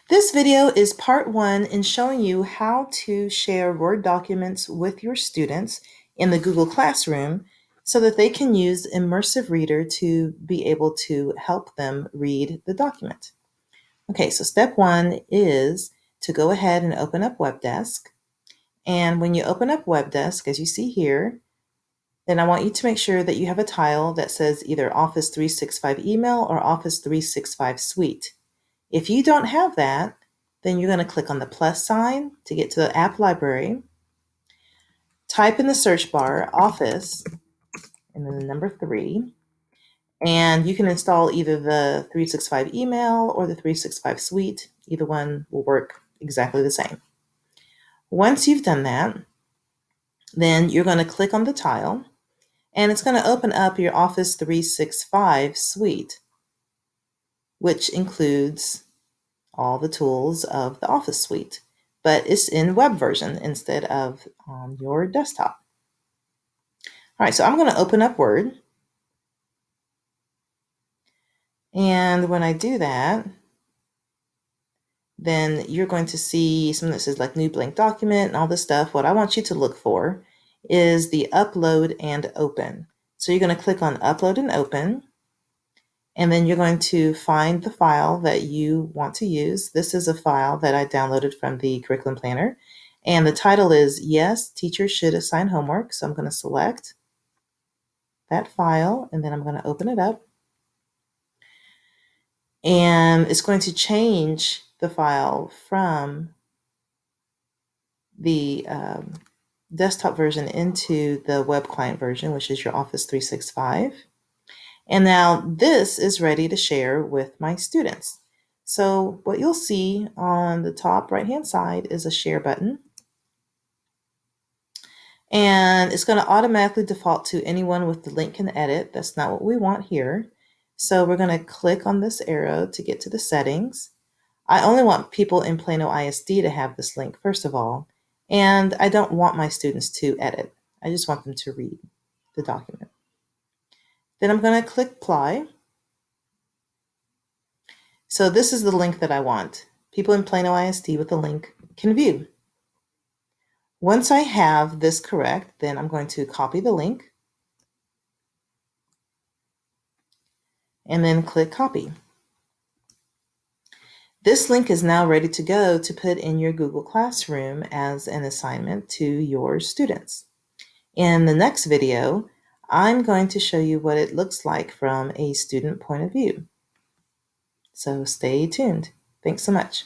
This video is part one in showing you how to share Word documents with your students in the Google Classroom so that they can use Immersive Reader to be able to help them read the document. Okay, so step one is to go ahead and open up WebDesk. And when you open up WebDesk, as you see here, then I want you to make sure that you have a tile that says either Office 365 Email or Office 365 Suite. If you don't have that, then you're going to click on the plus sign to get to the app library. Type in the search bar Office and then the number 3. And you can install either the 365 email or the 365 suite. Either one will work exactly the same. Once you've done that, then you're going to click on the tile and it's going to open up your Office 365 suite, which includes all the tools of the Office suite, but it's in web version instead of on your desktop. All right, so I'm going to open up Word. And when I do that, then you're going to see something that says like new blank document and all this stuff. What I want you to look for is the upload and open. So you're going to click on upload and open. And then you're going to find the file that you want to use. This is a file that I downloaded from the curriculum planner. And the title is Yes, Teachers Should Assign Homework. So I'm going to select that file and then I'm going to open it up. And it's going to change the file from the desktop version into the web client version, which is your Office 365. And now this is ready to share with my students. So what you'll see on the top right-hand side is a share button. And it's going to automatically default to anyone with the link can edit. That's not what we want here. So we're going to click on this arrow to get to the settings. I only want people in Plano ISD to have this link, first of all. And I don't want my students to edit. I just want them to read the document. Then I'm going to click apply. So this is the link that I want. People in Plano ISD with the link can view. Once I have this correct, then I'm going to copy the link and then click copy. This link is now ready to go to put in your Google Classroom as an assignment to your students. In the next video, I'm going to show you what it looks like from a student point of view. So stay tuned. Thanks so much.